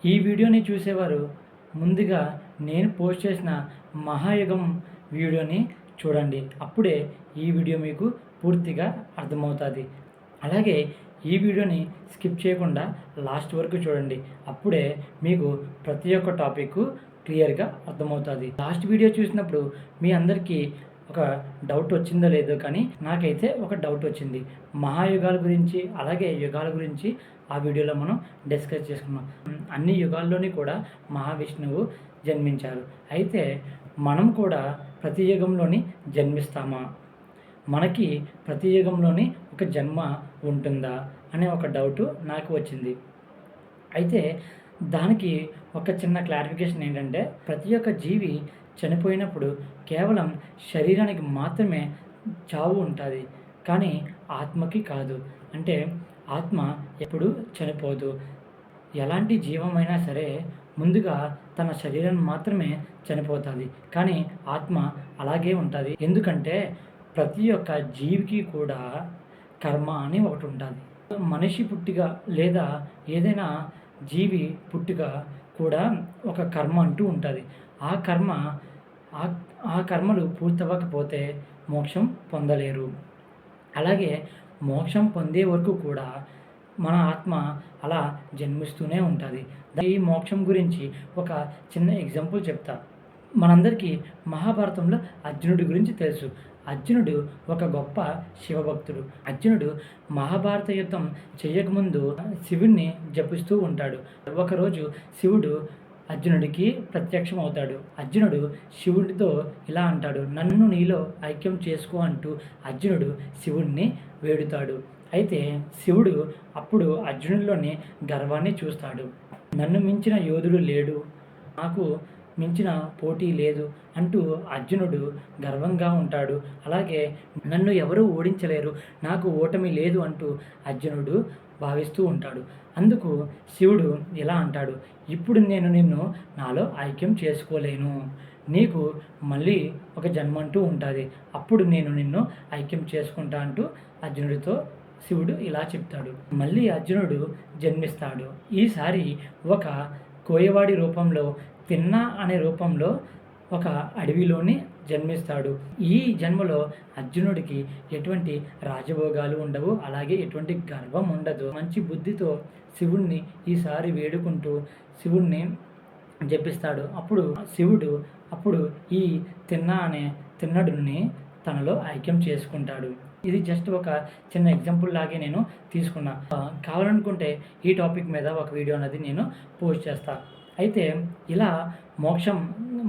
ఈ వీడియోని చూసేవారు ముందుగా నేను పోస్ట్ చేసిన మహాయుగం వీడియోని చూడండి. అప్పుడే ఈ వీడియో మీకు పూర్తిగా అర్థమవుతుంది. అలాగే ఈ వీడియోని స్కిప్ చేయకుండా లాస్ట్ వరకు చూడండి. అప్పుడే మీకు ప్రతి ఒక్క టాపిక్ క్లియర్గా అర్థమవుతుంది. లాస్ట్ వీడియో చూసినప్పుడు మీ అందరికీ ఒక డౌట్ వచ్చిందో లేదో కానీ నాకైతే ఒక డౌట్ వచ్చింది. మహాయుగాల గురించి అలాగే యుగాల గురించి ఆ వీడియోలో మనం డిస్కస్ చేసుకున్నాం. అన్ని యుగాల్లోని కూడా మహావిష్ణువు జన్మించారు. అయితే మనం కూడా ప్రతి యుగంలోని జన్మిస్తామా? మనకి ప్రతి యుగంలోని ఒక జన్మ ఉంటుందా అనే ఒక డౌట్ నాకు వచ్చింది. అయితే దానికి ఒక చిన్న క్లారిఫికేషన్ ఏంటంటే, ప్రతి ఒక్క జీవి చనిపోయినప్పుడు కేవలం శరీరానికి మాత్రమే చావు ఉంటుంది, కానీ ఆత్మకి కాదు. అంటే ఆత్మ ఎప్పుడు చనిపోదు. ఎలాంటి జీవమైనా సరే ముందుగా తన శరీరం మాత్రమే చనిపోతుంది, కానీ ఆత్మ అలాగే ఉంటుంది. ఎందుకంటే ప్రతి ఒక్క జీవికి కూడా కర్మ అని ఒకటి ఉంటుంది. మనిషి పుట్టిక లేదా ఏదైనా జీవి పుట్టిక కూడా ఒక కర్మ అంటూ ఉంటుంది. ఆ కర్మ ఆ కర్మలు పూర్తవ్వకపోతే మోక్షం పొందలేరు. అలాగే మోక్షం పొందే వరకు కూడా మన ఆత్మ అలా జన్మిస్తూనే ఉంటుంది. ఈ మోక్షం గురించి ఒక చిన్న ఎగ్జాంపుల్ చెప్తా. మనందరికీ మహాభారతంలో అర్జునుడి గురించి తెలుసు. అర్జునుడు ఒక గొప్ప శివభక్తుడు. అర్జునుడు మహాభారత యుద్ధం చేయకముందు శివుణ్ణి జపిస్తూ ఉంటాడు. ఒకరోజు శివుడు అర్జునుడికి ప్రత్యక్షం అవుతాడు. అర్జునుడు శివుడితో ఇలా అంటాడు, నన్ను నీలో ఐక్యం చేసుకో అంటూ అర్జునుడు శివుడిని వేడుతాడు. అయితే శివుడు అప్పుడు అర్జునుడిలోని గర్వాన్ని చూస్తాడు. నన్ను మించిన యోధుడు లేడు, నాకు మించిన పోటీ లేదు అంటూ అర్జునుడు గర్వంగా ఉంటాడు. అలాగే నన్ను ఎవరూ ఓడించలేరు, నాకు ఓటమి లేదు అంటూ అర్జునుడు భావిస్తూ ఉంటాడు. అందుకు శివుడు ఇలా అంటాడు, ఇప్పుడు నేను నిన్ను నాలో ఐక్యం చేసుకోలేను, నీకు మళ్ళీ ఒక జన్మ అంటూ ఉంటుంది, అప్పుడు నేను నిన్ను ఐక్యం చేసుకుంటా అంటూ అర్జునుడితో శివుడు ఇలా చెప్తాడు. మళ్ళీ అర్జునుడు జన్మిస్తాడు. ఈసారి ఒక కోయవాడి రూపంలో, తిన్నా అనే రూపంలో ఒక అడవిలోని జన్మిస్తాడు. ఈ జన్మలో అర్జునుడికి ఎటువంటి రాజభోగాలు ఉండవు, అలాగే ఎటువంటి గర్వం ఉండదు. మంచి బుద్ధితో శివుణ్ణి ఈసారి వేడుకుంటూ శివుణ్ణి జపిస్తాడు. అప్పుడు శివుడు ఈ తిన్నా అనే తిన్నడుని తనలో ఐక్యం చేసుకుంటాడు. ఇది జస్ట్ ఒక చిన్న ఎగ్జాంపుల్ లాగే నేను తీసుకున్నా. కావాలనుకుంటే ఈ టాపిక్ మీద ఒక వీడియో అనేది నేను పోస్ట్ చేస్తా. అయితే ఇలా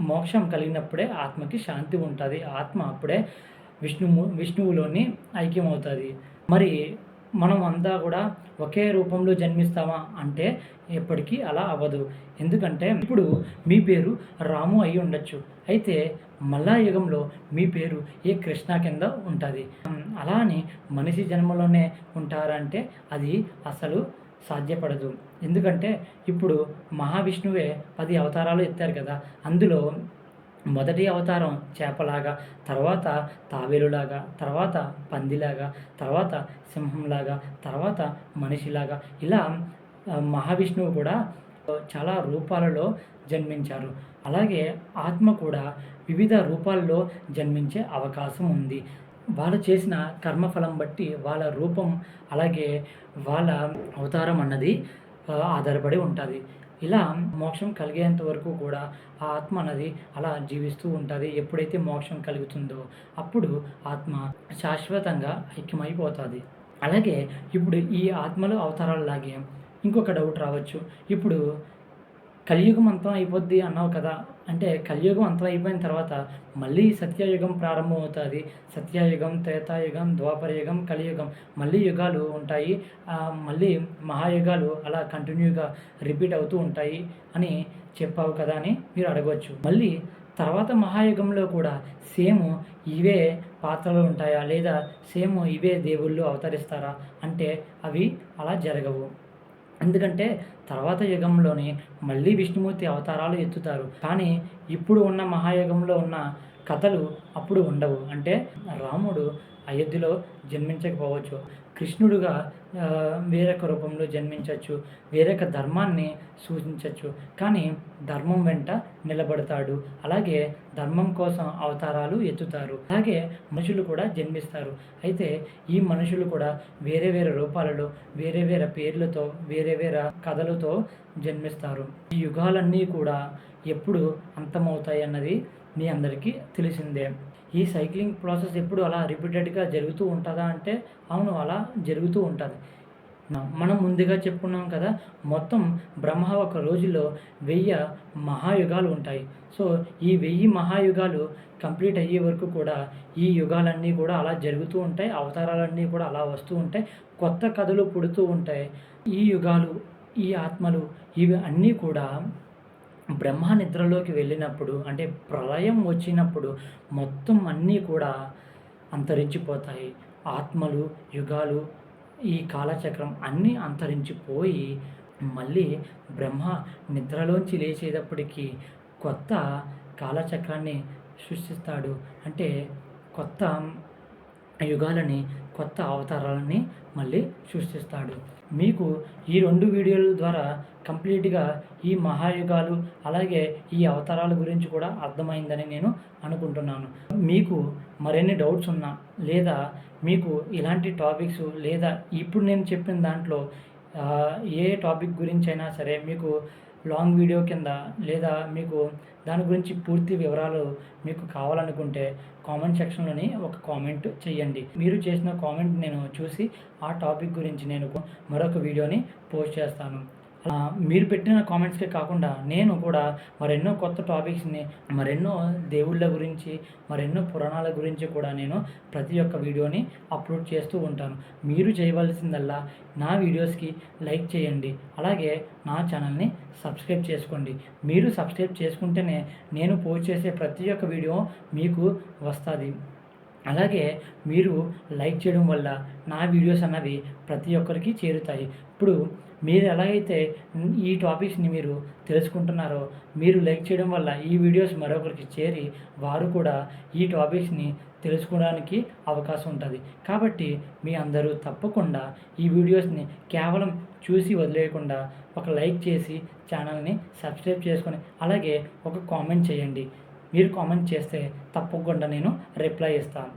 మోక్షం కలిగినప్పుడే ఆత్మకి శాంతి ఉంటుంది. ఆత్మ అప్పుడే విష్ణువులోని ఐక్యం అవుతుంది. మరి మనం అంతా కూడా ఒకే రూపంలో జన్మిస్తామా అంటే ఎప్పటికీ అలా అవ్వదు. ఎందుకంటే ఇప్పుడు మీ పేరు రాము అయి ఉండొచ్చు, అయితే మళ్ళా యుగంలో మీ పేరు ఏ కృష్ణ కింద ఉంటుంది. అలా అని మనిషి జన్మలోనే ఉంటారంటే అది అసలు సాధ్యపడదు. ఎందుకంటే ఇప్పుడు మహావిష్ణువే 10 అవతారాలు ఎత్తారు కదా. అందులో మొదటి అవతారం చేపలాగా, తర్వాత తాబేలులాగా, తర్వాత పందిలాగా, తర్వాత సింహంలాగా, తర్వాత మనిషిలాగా, ఇలా మహావిష్ణువు కూడా చాలా రూపాలలో జన్మించారు. అలాగే ఆత్మ కూడా వివిధ రూపాల్లో జన్మించే అవకాశం ఉంది. వాళ్ళు చేసిన కర్మఫలం బట్టి వాళ్ళ రూపం అలాగే వాళ్ళ అవతారం అన్నది ఆధారపడి ఉంటుంది. ఇలా మోక్షం కలిగేంత వరకు కూడా ఆ ఆత్మ అన్నది అలా జీవిస్తూ ఉంటుంది. ఎప్పుడైతే మోక్షం కలుగుతుందో అప్పుడు ఆత్మ శాశ్వతంగా ఐక్యమైపోతుంది. అలాగే ఇప్పుడు ఈ ఆత్మలు అవతారాలలాగే ఇంకొక డౌట్ రావచ్చు. ఇప్పుడు కలియుగం అంతం అయిపోద్ది అన్నావు కదా, అంటే కలియుగం అంతం అయిపోయిన తర్వాత మళ్ళీ సత్యయుగం ప్రారంభం అవుతుంది. సత్యయుగం, త్రేతాయుగం, ద్వాపరయుగం, కలియుగం, మళ్ళీ యుగాలు ఉంటాయి. మళ్ళీ మహాయుగాలు అలా కంటిన్యూగా రిపీట్ అవుతూ ఉంటాయి అని చెప్పావు కదా అని మీరు అడగవచ్చు. మళ్ళీ తర్వాత మహాయుగంలో కూడా సేమ్ ఇవే పాత్రలు ఉంటాయా, లేదా సేమ్ ఇవే దేవుళ్ళు అవతరిస్తారా అంటే అవి అలా జరగవు. ఎందుకంటే తర్వాత యుగంలోనే మళ్ళీ విష్ణుమూర్తి అవతారాలు ఎత్తుతారు, కానీ ఇప్పుడు ఉన్న మహాయుగంలో ఉన్న కథలు అప్పుడు ఉండవు. అంటే రాముడు అయోధ్యలో జన్మించకపోవచ్చు, కృష్ణుడుగా వేరొక రూపంలో జన్మించవచ్చు, వేరొక ధర్మాన్ని సూచించవచ్చు, కానీ ధర్మం వెంట నిలబడతాడు. అలాగే ధర్మం కోసం అవతారాలు ఎత్తుతారు. అలాగే మనుషులు కూడా జన్మిస్తారు. అయితే ఈ మనుషులు కూడా వేరే వేరే రూపాలలో, వేరే వేరే పేర్లతో, వేరే వేరే కథలతో జన్మిస్తారు. ఈ యుగాలన్నీ కూడా ఎప్పుడు అంతమవుతాయి అన్నది మీ అందరికీ తెలిసిందే. ఈ సైక్లింగ్ ప్రాసెస్ ఎప్పుడు అలా రిపీటెడ్గా జరుగుతూ ఉంటుందా అంటే అవును, అలా జరుగుతూ ఉంటుంది. మనం ముందుగా చెప్పుకున్నాం కదా, మొత్తం బ్రహ్మ ఒక రోజులో 1000 మహాయుగాలు ఉంటాయి. సో ఈ 1000 మహాయుగాలు కంప్లీట్ అయ్యే వరకు కూడా ఈ యుగాలన్నీ కూడా అలా జరుగుతూ ఉంటాయి. అవతారాలన్నీ కూడా అలా వస్తూ ఉంటాయి. కొత్త కథలు పుడుతూ ఉంటాయి. ఈ యుగాలు, ఈ ఆత్మలు, ఇవి అన్నీ కూడా బ్రహ్మ నిద్రలోకి వెళ్ళినప్పుడు, అంటే ప్రళయం వచ్చినప్పుడు మొత్తం అన్నీ కూడా అంతరించిపోతాయి. ఆత్మలు, యుగాలు, ఈ కాలచక్రం అన్నీ అంతరించిపోయి మళ్ళీ బ్రహ్మ నిద్రలోంచి లేచేటప్పటికి కొత్త కాలచక్రాన్ని సృష్టిస్తాడు. అంటే కొత్త యుగాలని, కొత్త అవతారాలని మళ్ళీ సృష్టిస్తాడు. మీకు ఈ 2 వీడియోల ద్వారా కంప్లీట్గా ఈ మహాయుగాలు, అలాగే ఈ అవతారాల గురించి కూడా అర్థమైందని నేను అనుకుంటున్నాను. మీకు మరిన్ని డౌట్స్ ఉన్నా, లేదా మీకు ఇలాంటి టాపిక్స్, లేదా ఇప్పుడు నేను చెప్పిన దాంట్లో ఏ టాపిక్ గురించైనా సరే మీకు లాంగ్ వీడియో కింద, లేదా మీకు దాని గురించి పూర్తి వివరాలు మీకు కావాలనుకుంటే కామెంట్ సెక్షన్లోని ఒక కామెంట్ చేయండి. మీరు చేసిన కామెంట్ నేను చూసి ఆ టాపిక్ గురించి నేను మరొక వీడియోని పోస్ట్ చేస్తాను. మీరు పెట్టిన కామెంట్స్కే కాకుండా నేను కూడా మరెన్నో కొత్త టాపిక్స్ని, మరెన్నో దేవుళ్ళ గురించి, మరెన్నో పురాణాల గురించి కూడా నేను ప్రతి ఒక్క వీడియోని అప్లోడ్ చేస్తూ ఉంటాను. మీరు చేయవలసిందల్లా నా వీడియోస్కి లైక్ చేయండి, అలాగే నా ఛానల్ని సబ్స్క్రైబ్ చేసుకోండి. మీరు సబ్స్క్రైబ్ చేసుకుంటేనే నేను పోస్ట్ చేసే ప్రతి ఒక్క వీడియో మీకు వస్తుంది. అలాగే మీరు లైక్ చేయడం వల్ల నా వీడియోస్ అన్నవి ప్రతి ఒక్కరికి చేరుతాయి. ఇప్పుడు మీరు ఎలాగైతే ఈ టాపిక్స్ని మీరు తెలుసుకుంటున్నారో, మీరు లైక్ చేయడం వల్ల ఈ వీడియోస్ మరొకరికి చేరి వారు కూడా ఈ టాపిక్స్ని తెలుసుకోవడానికి అవకాశం ఉంటుంది. కాబట్టి మీ అందరూ తప్పకుండా ఈ వీడియోస్ని కేవలం చూసి వదిలేయకుండా ఒక లైక్ చేసి ఛానల్ని సబ్స్క్రైబ్ చేసుకొని, అలాగే ఒక కామెంట్ చేయండి. మీరు కామెంట్ చేస్తే తప్పకుండా నేను రిప్లై ఇస్తాను.